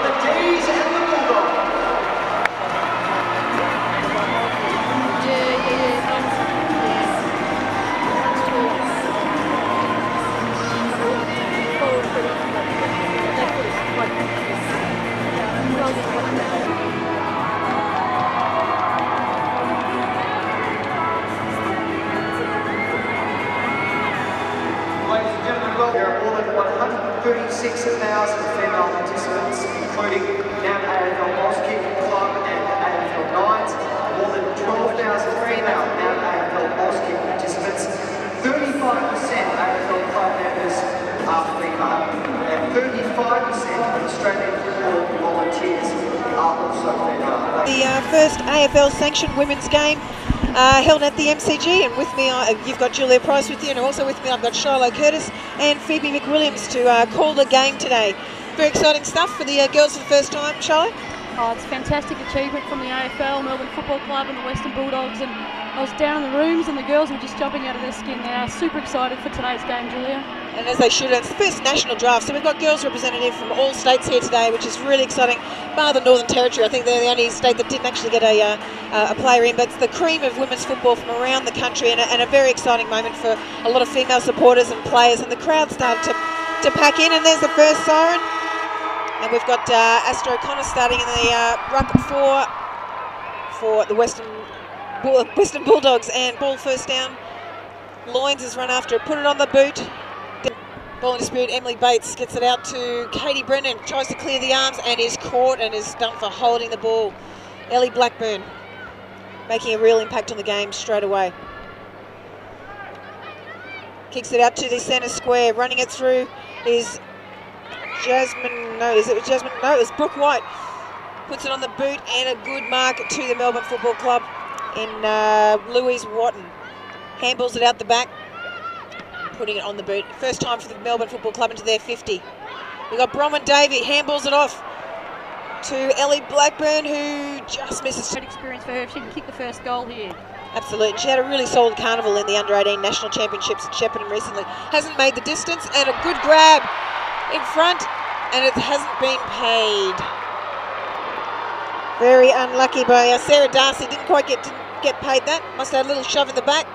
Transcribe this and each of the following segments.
the D's and the Bulldogs. Ladies and gentlemen, well, there are more than 136,000 female participants, including now AFL Boss Kick Club and AFL Nines. More than 12,000 female now AFL Boss Kick participants. 35% AFL club members are female, and 35% of Australian football volunteers are also female. The first AFL sanctioned women's game held at the MCG, and with me you've got Julia Price with you, and also with me I've got Shiloh Curtis and Phoebe McWilliams to call the game today. Very exciting stuff for the girls for the first time, Shiloh. Oh, it's a fantastic achievement from the AFL, Melbourne Football Club and the Western Bulldogs, and I was down in the rooms and the girls were just jumping out of their skin now. Super excited for today's game, Julia. And as they should, it's the first national draft, so we've got girls representative from all states here today, which is really exciting. Bar the Northern Territory, I think they're the only state that didn't actually get a player in, but it's the cream of women's football from around the country, and a very exciting moment for a lot of female supporters and players, and the crowd started to pack in, and there's the first siren. And we've got Astor O'Connor starting in the ruck for the Western Bulldogs, and ball first down. Loynes has run after it, put it on the boot. Ball in dispute, Emily Bates gets it out to Katie Brennan, tries to clear the arms and is caught and is done for holding the ball. Ellie Blackburn making a real impact on the game straight away. Kicks it out to the centre square, running it through is Jasmine, no, it was Brooke White. Puts it on the boot and a good mark to the Melbourne Football Club in Louise Watton. Handballs it out the back, putting it on the boot. First time for the Melbourne Football Club into their 50. We've got Bronwyn Davey, handballs it off to Ellie Blackburn, who just misses. Great experience for her if she can kick the first goal here. Absolutely. She had a really solid carnival in the Under-18 National Championships at Shepparton recently. Hasn't made the distance, and a good grab in front, and it hasn't been paid. Very unlucky by Sarah Darcy. Didn't quite get paid that. Must have had a little shove in the back.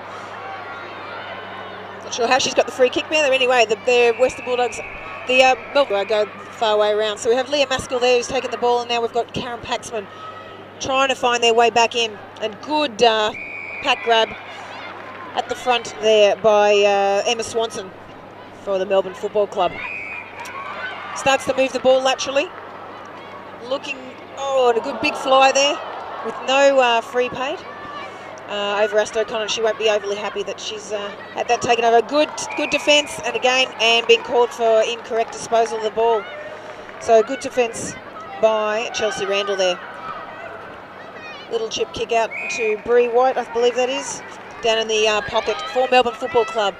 Not sure how she's got the free kick there. Anyway, the Western Bulldogs, the Melbourne go far way around. So we have Leah Maskell there who's taken the ball, and now we've got Karen Paxman trying to find their way back in. And good pack grab at the front there by Emma Swanson for the Melbourne Football Club. Starts to move the ball laterally. Looking, and a good big fly there with no free paid. Over Astor O'Connor. She won't be overly happy that she's had that taken over. Good defence, and again, and being called for incorrect disposal of the ball. So good defence by Chelsea Randall there. Little chip kick out to Bree White, I believe that is, down in the pocket for Melbourne Football Club.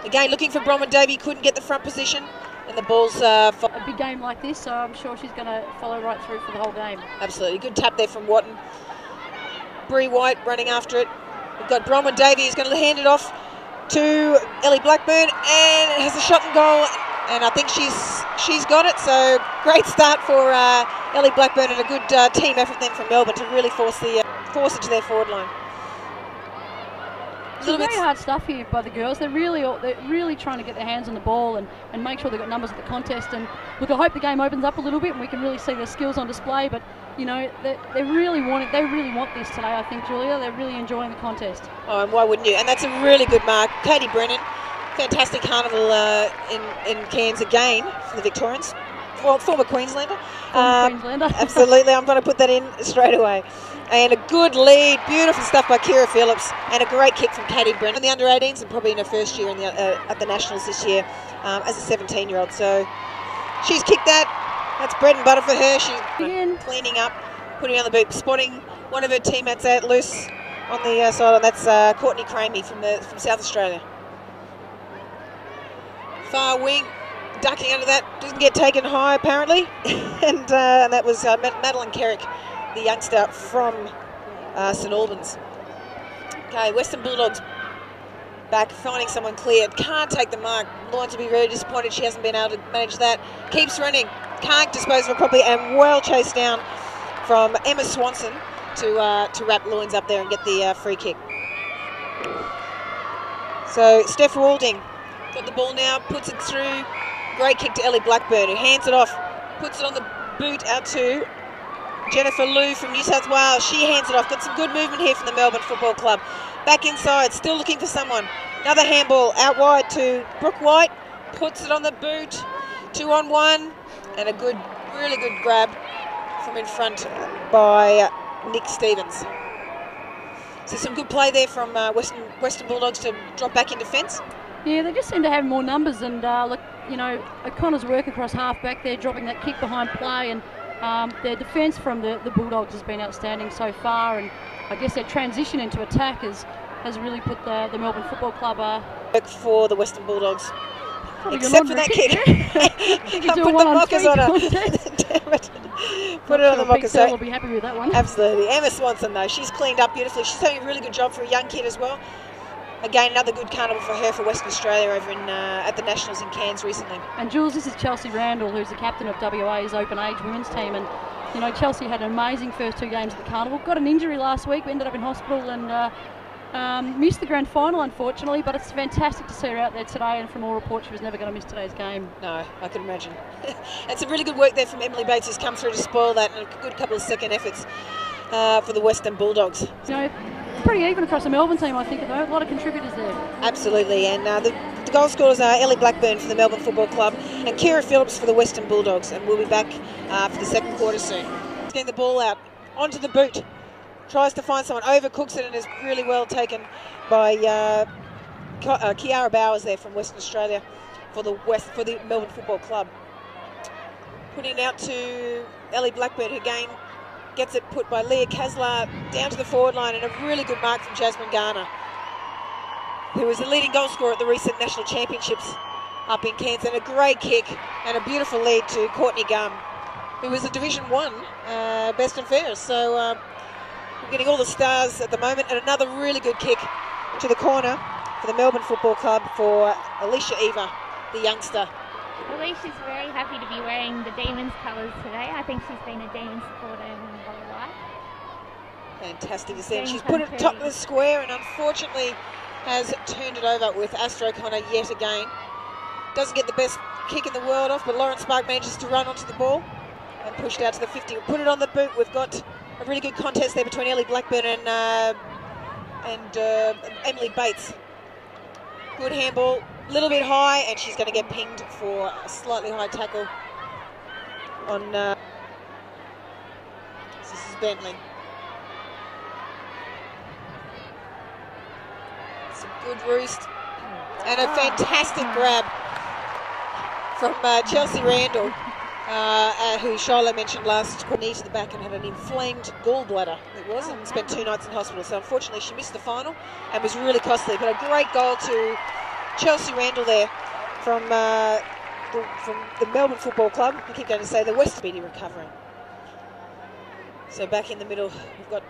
Again, looking for Bronwyn Davey, couldn't get the front position, and the ball's a big game like this, so I'm sure she's going to follow right through for the whole game. Absolutely, good tap there from Watton. Bree White running after it. We've got Bronwyn Davey who's going to hand it off to Ellie Blackburn, and it has a shot and goal, and I think she's got it. So great start for Ellie Blackburn, and a good team effort then from Melbourne to really force it to their forward line. It's very hard stuff here by the girls. They're really trying to get their hands on the ball and make sure they've got numbers at the contest. And look, I hope the game opens up a little bit and we can really see their skills on display. But you know, they really want this today. I think, Julia, they're really enjoying the contest. Oh, and why wouldn't you? And that's a really good mark. Katie Brennan, fantastic carnival in Cairns again for the Victorians. Former Queenslander. Absolutely, I'm going to put that in straight away. And a good lead, beautiful stuff by Kira Phillips, and a great kick from Katie Brennan in the under-18s, and probably in her first year at the Nationals this year as a 17-year-old. So she's kicked that. That's bread and butter for her. She's cleaning up, putting on the boot, spotting one of her teammates out loose on the side, and that's Courtney Cramey from South Australia. Far wing, ducking under that, doesn't get taken high apparently, and that was Madeline Kerrick, the youngster from St Albans. Okay, Western Bulldogs Back, finding someone cleared. Can't take the mark. Lawrence will be very disappointed she hasn't been able to manage that. Keeps running. Can't dispose of it properly, and well chased down from Emma Swanson to wrap Loins up there and get the free kick. So Steph Walding got the ball now, puts it through. Great kick to Ellie Blackburn, who hands it off, puts it on the boot out to Jennifer Liu from New South Wales. She hands it off. Got some good movement here from the Melbourne Football Club. Back inside, still looking for someone. Another handball out wide to Brooke White. Puts it on the boot. 2-on-1. And a good, really good grab from in front by Nick Stevens. So some good play there from Western Bulldogs to drop back in defence. Yeah, they just seem to have more numbers, and look, you know, O'Connor's work across half back there, dropping that kick behind play, and their defence from the Bulldogs has been outstanding so far, and I guess their transition into attack has really put the Melbourne Football Club work for the Western Bulldogs. Probably Except for that kick. Put the mockers on it. Damn it. Put it on the mockers. We'll be happy with that one. Absolutely. Emma Swanson, though, she's cleaned up beautifully. She's doing a really good job for a young kid as well. Again, another good carnival for her for Western Australia over at the Nationals in Cairns recently. And Jules, this is Chelsea Randall, who's the captain of WA's open age women's team. And, you know, Chelsea had an amazing first 2 games at the carnival. Got an injury last week, ended up in hospital, and missed the grand final, unfortunately, but it's fantastic to see her out there today, and from all reports she was never going to miss today's game. No, I can imagine. And some really good work there from Emily Bates, who's come through to spoil that, and a good couple of second efforts for the Western Bulldogs. You know, pretty even across the Melbourne team, I think, though. A lot of contributors there. Absolutely, and the goal scorers are Ellie Blackburn for the Melbourne Football Club and Kira Phillips for the Western Bulldogs, and we'll be back for the second quarter soon. Getting the ball out onto the boot. Tries to find someone, overcooks it, and is really well taken by Kiara Bowers there from Western Australia for the Melbourne Football Club. Putting it out to Ellie Blackburn, who again gets it put by Leah Kaslar down to the forward line, and a really good mark from Jasmine Garner, who was the leading goal scorer at the recent national championships up in Cairns, and a great kick and a beautiful lead to Courtney Gum, who was a Division 1 best and fairest. So we're getting all the stars at the moment, and another really good kick to the corner for the Melbourne Football Club for Alicia Eva, the youngster. Alicia's very happy to be wearing the Demons colours today. I think she's been a Demons supporter her whole life. Fantastic to see. And she's put it top of the square, and unfortunately has turned it over with Astra O'Connor yet again. Doesn't get the best kick in the world off, but Lauren Spark manages to run onto the ball and push it out to the 50. We'll put it on the boot. We've got a really good contest there between Ellie Blackburn and Emily Bates. Good handball, a little bit high, and she's going to get pinged for a slightly high tackle on this is Bentley. Some good roost and a fantastic grab from Chelsea Randall, who Shiloh mentioned last, put knee to the back and had an inflamed gallbladder, it was, and spent 2 nights in hospital. So unfortunately she missed the final and was really costly, but a great goal to Chelsea Randall there from the Melbourne Football Club. I keep going to say the West Speedy recovering. So back in the middle we've got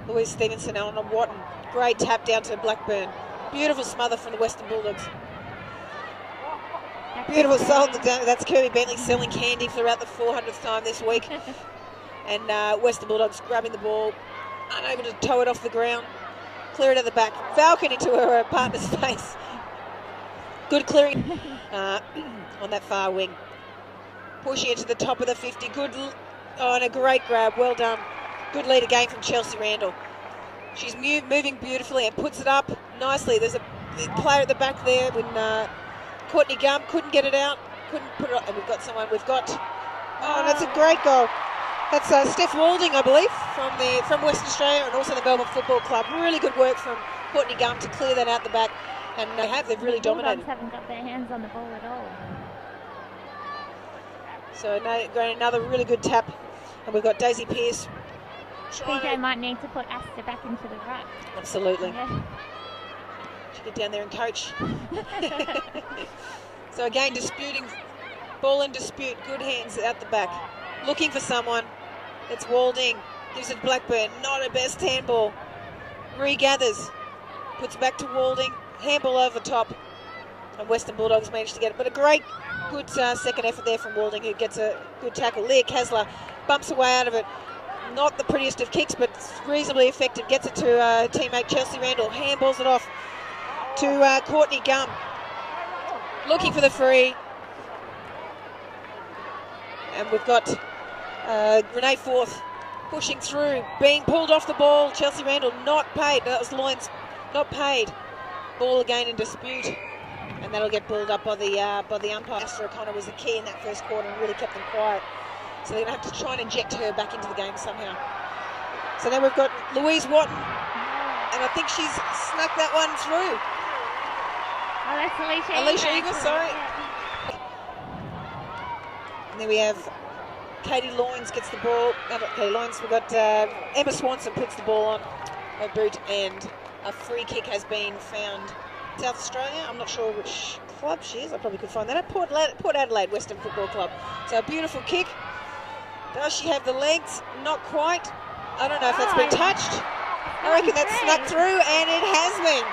Louise Stevenson on Watton. Great tap down to Blackburn. Beautiful smother from the Western Bulldogs. Beautiful sold. That's Kirby Bentley selling candy for about the 400th time this week. And Western Bulldogs grabbing the ball, unable to tow it off the ground. Clear it at the back. Falcon into her partner's face. Good clearing on that far wing. Pushing it to the top of the 50. Good, and a great grab. Well done. Good lead again from Chelsea Randall. She's moving beautifully and puts it up nicely. There's a player at the back there when Courtney Gum couldn't get it out. Couldn't put it up. And we've got someone. Oh, that's a great goal. That's Steph Walding, I believe, from Western Australia, and also the Melbourne Football Club. Really good work from Courtney Gum to clear that out the back. And they've really dominated. The Bulldogs haven't got their hands on the ball at all. So another really good tap. And we've got Daisy Pearce. I think they might need to put Asta back into the ruck. Absolutely. Yeah. She get down there and coach. So again, disputing, ball in dispute, good hands out the back. Looking for someone. It's Walding. Gives it Blackburn. Not her best handball. Regathers. Puts back to Walding. handball over the top, and Western Bulldogs managed to get it. But a great, good second effort there from Walding, who gets a good tackle. Leah Kasler bumps away out of it. Not the prettiest of kicks, but reasonably effective. Gets it to her teammate Chelsea Randall. Handballs it off to Courtney Gum. Looking for the free. And we've got Renee Forth pushing through, being pulled off the ball. Chelsea Randall not paid. That was Loyns, not paid. Ball again in dispute, and that'll get balled up by the umpire. Esther O'Connor was the key in that first quarter and really kept them quiet. So they're going to have to try and inject her back into the game somehow. So now we've got Louise Watton, and I think she's snuck that one through. Oh, that's Alicia Eagles, sorry. And then we have Katie Loyns gets the ball. No, not Katie Loyns. We've got Emma Swanson puts the ball on her boot, and a free kick has been found. South Australia, I'm not sure which club she is. I probably could find that out. Port Adelaide Western Football Club. So a beautiful kick. Does she have the legs? Not quite. I don't know if that's been touched. I reckon that's snuck through, and it has been.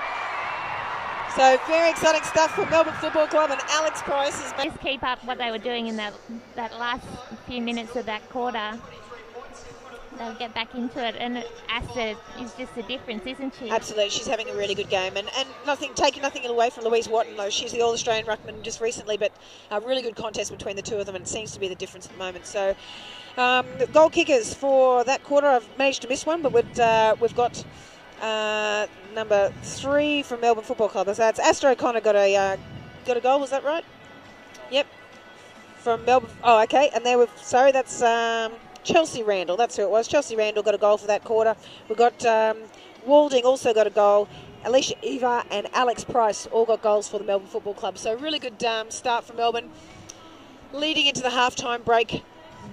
So very exciting stuff for Melbourne Football Club, and Alex Price has been. Just keep up what they were doing in that last few minutes of that quarter. They'll get back into it, and Asta is just the difference, isn't she? Absolutely, she's having a really good game, and taking nothing away from Louise Watton, though. She's the All-Australian ruckman just recently, but a really good contest between the two of them, and it seems to be the difference at the moment. So, goal kickers for that quarter, I've managed to miss one, but we've got number 3 from Melbourne Football Club. So it's Asta O'Connor got a goal. Was that right? Yep. From Melbourne. Oh, okay. And that's Chelsea Randall. That's who it was. Chelsea Randall got a goal for that quarter. We've got Walding also got a goal. Alicia Eva and Alex Price all got goals for the Melbourne Football Club. So really good start for Melbourne. Leading into the halftime break,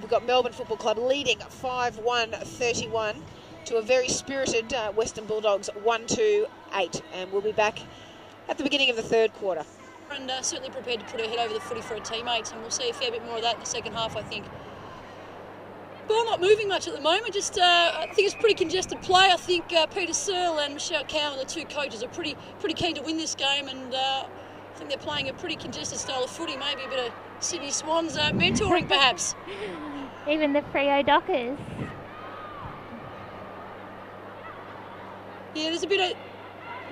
we've got Melbourne Football Club leading 5-1-31 to a very spirited Western Bulldogs 1-2-8. And we'll be back at the beginning of the third quarter. And certainly prepared to put her head over the footy for her teammates, and we'll see a fair bit more of that in the second half, I think. Ball not moving much at the moment, just I think it's pretty congested play. I think Peter Searle and Michelle Cowan, the two coaches, are pretty keen to win this game, and I think they're playing a pretty congested style of footy, maybe a bit of Sydney Swans mentoring perhaps. Even the Freo Dockers. Yeah, there's a bit of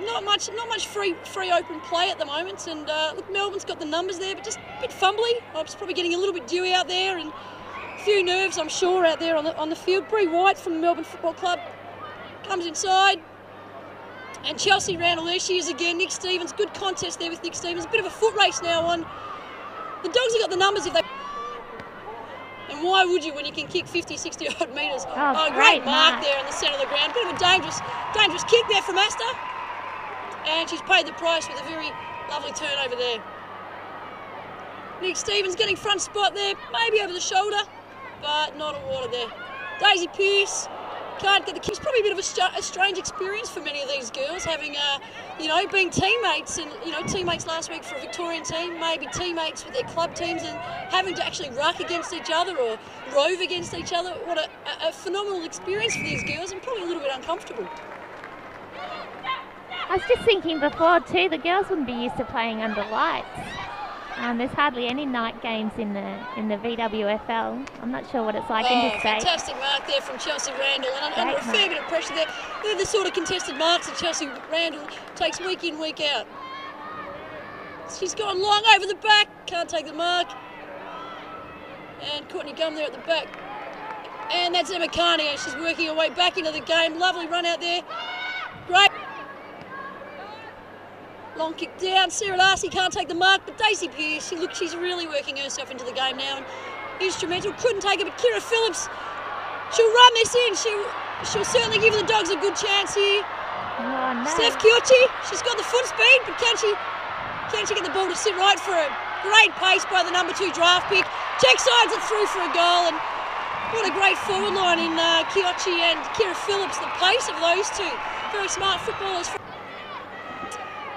not much free open play at the moment, and look, Melbourne's got the numbers there, but just a bit fumbly. I was probably getting a little bit dewy out there, and a few nerves, I'm sure, out there on the field. Bree White from the Melbourne Football Club comes inside, and Chelsea Randall, there she is again. Nick Stevens, good contest there with Nick Stevens. A bit of a foot race now on. The Dogs have got the numbers if they. And why would you when you can kick 50, 60 odd metres? Oh, great mark there in the centre of the ground. Bit of a dangerous kick there from Asta. And she's paid the price with a very lovely turnover there. Nick Stevens getting front spot there, maybe over the shoulder, but not a water there. Daisy Pearce can't get the kick. It's probably a bit of a strange experience for many of these girls, having, being teammates, and, teammates last week for a Victorian team, maybe teammates with their club teams, and having to actually ruck against each other or rove against each other. What a phenomenal experience for these girls, and probably a little bit uncomfortable. I was just thinking before too, the girls wouldn't be used to playing under lights. There's hardly any night games in the VWFL. I'm not sure what it's like interstate. Fantastic mark there from Chelsea Randall, and under a fair bit of pressure there. They're the sort of contested marks that Chelsea Randall takes week in, week out. She's gone long over the back, can't take the mark. And Courtney Gum there at the back. And that's Emma Carney, and she's working her way back into the game. Lovely run out there. Great. Long kick down. Sarah Darcy can't take the mark, but Daisy Pearce, she's really working herself into the game now, and instrumental. Couldn't take it, but Kira Phillips, she'll run this in. She'll certainly give the Dogs a good chance here. Oh, no. Steph Kiochi, she's got the foot speed, but can she get the ball to sit right for her? Great pace by the number 2 draft pick. Check sides it through for a goal, and what a great forward line in Kiochi and Kira Phillips. The pace of those two, very smart footballers.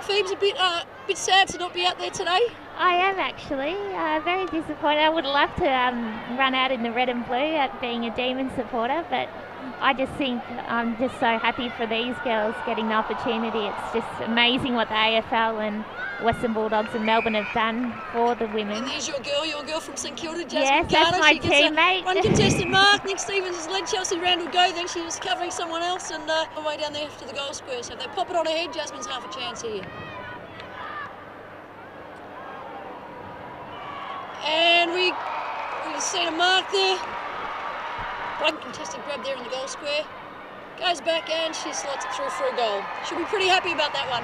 Phoebe's a bit sad to not be out there today. I am actually very disappointed. I would love to run out in the red and blue at being a Demon supporter, but I just think I'm just so happy for these girls getting the opportunity. It's just amazing what the AFL and Western Bulldogs and Melbourne have done for the women. And there's your girl from St Kilda, Jasmine Yes, Garner. that's my She gets teammate. a uncontested mark. Nick Stevens has let Chelsea Randall go, then she was covering someone else and on the way down there to the goal square. So if they pop it on her head, Jasmine's half a chance here. And we've seen a mark there. One contested grab there in the goal square. Goes back and she slots it through for a goal. She'll be pretty happy about that one.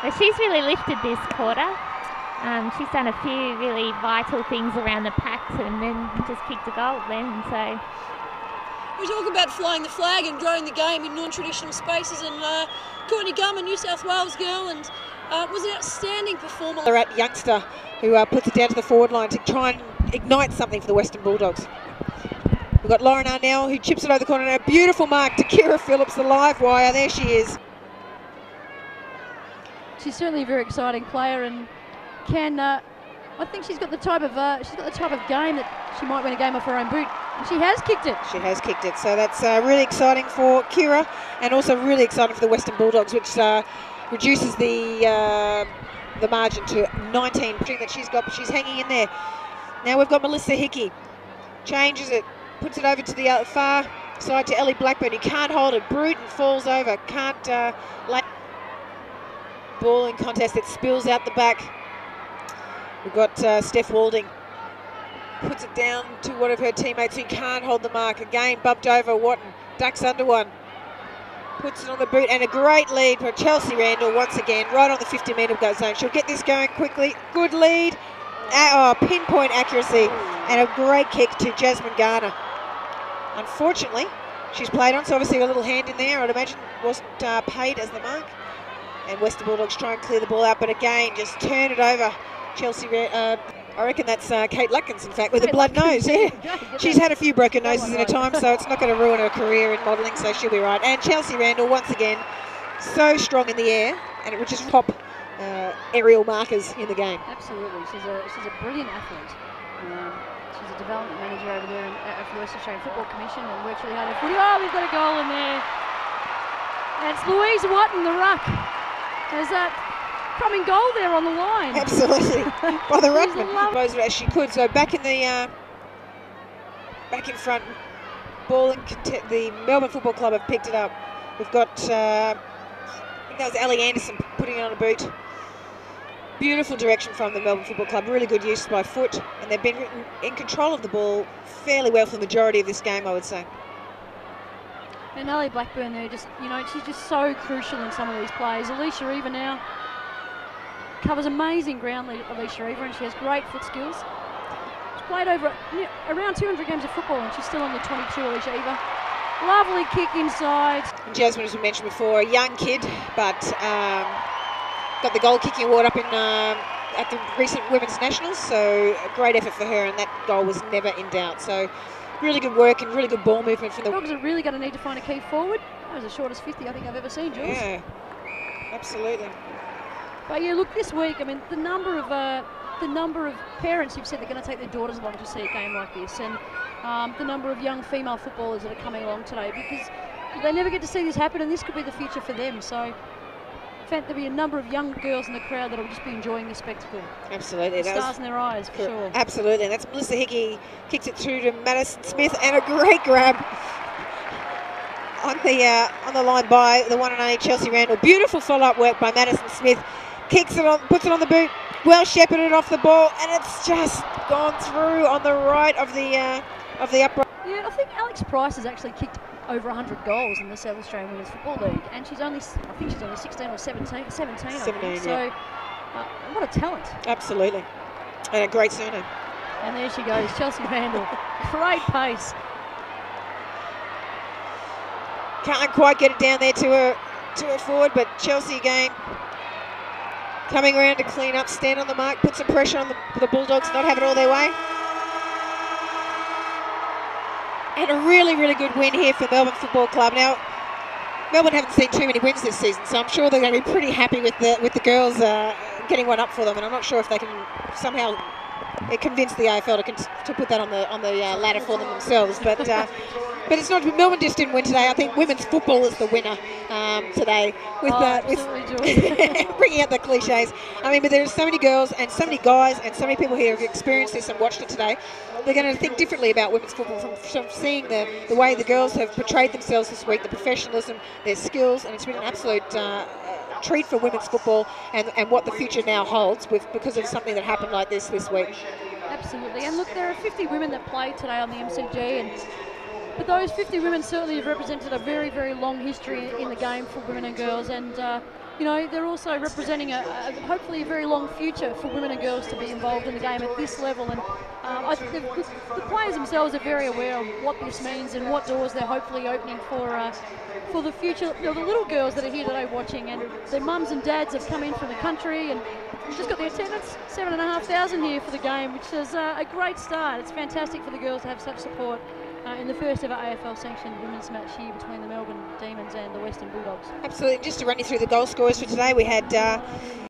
Well, she's really lifted this quarter. She's done a few really vital things around the pack and then just kicked a goal then. So we talk about flying the flag and growing the game in non-traditional spaces, and Courtney Gum, a New South Wales girl, and was an outstanding performer. They're at youngster who puts it down to the forward line to try and ignite something for the Western Bulldogs. We've got Lauren Arnell who chips it over the corner. And a beautiful mark to Kira Phillips, the live wire. There she is. She's certainly a very exciting player, and I think she's got the type of game that she might win a game off her own boot. And she has kicked it. She has kicked it. So that's really exciting for Kira, and also really exciting for the Western Bulldogs, which reduces the margin to 19 that she's got. But she's hanging in there. Now we've got Melissa Hickey. Changes it. Puts it over to the far side to Ellie Blackburn. He can't hold it. Bruton falls over. Can't lay. Ball in contest. It spills out the back. We've got Steph Walding. Puts it down to one of her teammates who can't hold the mark. Again, bumped over Watton. Ducks under one. Puts it on the boot. And a great lead for Chelsea Randall once again. Right on the 50-metre zone. She'll get this going quickly. Good lead. Pinpoint accuracy. And a great kick to Jasmine Garner. Unfortunately, she's played on, so obviously a little hand in there, I'd imagine, wasn't paid as the mark. And Western Bulldogs try and clear the ball out, but again, just turn it over. Chelsea, I reckon that's Kate Lutkins, in fact, with a blood nose. Yeah. She's had a few broken noses in her time, so it's not going to ruin her career in modelling, so she'll be right. And Chelsea Randall, once again, so strong in the air, and it would just top aerial markers in the game. Absolutely, she's a brilliant athlete. She's a development manager over there for the West Australian Football Commission and works really hard at footy. Oh, we've got a goal in there. And it's Louise Watton, the ruck. There's that coming goal there on the line. Absolutely. By the ruckman. Closed it as she could. So back in front. Ball in the Melbourne Football Club have picked it up. We've got, I think that was Ellie Anderson putting it on a boot. Beautiful direction from the Melbourne Football Club. Really good use by foot. And they've been in control of the ball fairly well for the majority of this game, I would say. And Ellie Blackburn there, she's just so crucial in some of these plays. Alicia Eva now covers amazing ground, Alicia Eva, and she has great foot skills. She's played over around 200 games of football, and she's still on the 22, Alicia Eva. Lovely kick inside. And Jasmine, as we mentioned before, a young kid, but got the goal kicking award up in at the recent Women's Nationals, so a great effort for her, and that goal was never in doubt. So really good work and really good ball movement from the Dogs are really going to need to find a key forward. That was the shortest 50 I think I've ever seen, Jules. Yeah, absolutely. But yeah, look, this week, I mean, the number of parents who've said they're going to take their daughters along to see a game like this, and the number of young female footballers that are coming along today, because they never get to see this happen, and this could be the future for them. So there'll be a number of young girls in the crowd that will just be enjoying the spectacle. Absolutely. Stars in their eyes, for sure. Absolutely, and that's Melissa Hickey, kicks it through to Madison Smith, and a great grab on the line by the one and only Chelsea Randall. Beautiful follow-up work by Madison Smith. Kicks it on, puts it on the boot, well shepherded off the ball, and it's just gone through on the right of the upright. Yeah, I think Alex Price has actually kicked over 100 goals in the South Australian Women's Football League, and I think she's only 16 or 17. 17, I think. Yeah. So, what a talent. Absolutely. And a great surname. And there she goes, Chelsea Randall. Great pace. Can't quite get it down there to her forward, but Chelsea again coming around to clean up, stand on the mark, put some pressure on the Bulldogs, not have it all their way. And a really, really good win here for Melbourne Football Club. Now, Melbourne haven't seen too many wins this season, so I'm sure they're going to be pretty happy with the girls getting one up for them. And I'm not sure if they can somehow convince the AFL to put that on the ladder for them themselves. But it's not. Melbourne just didn't win today. I think women's football is the winner today. With bringing out the cliches. I mean, but there's so many girls and so many guys and so many people here who've experienced this and watched it today. They're going to think differently about women's football from seeing the way the girls have portrayed themselves this week, the professionalism, their skills, and it's been an absolute treat for women's football and what the future now holds because of something that happened like this week. Absolutely, and look, there are 50 women that played today on the MCG, but those 50 women certainly have represented a very, very long history in the game for women and girls, and you know, they're also representing hopefully a very long future for women and girls to be involved in the game at this level. And the players themselves are very aware of what this means and what doors they're hopefully opening for the future. You know, the little girls that are here today watching, and their mums and dads have come in from the country, and we've just got the attendance, 7,500 here for the game, which is a great start. It's fantastic for the girls to have such support in the first ever AFL sanctioned women's match here between the Melbourne Demons and the Western Bulldogs. Absolutely. Just to run you through the goal scorers for today, we had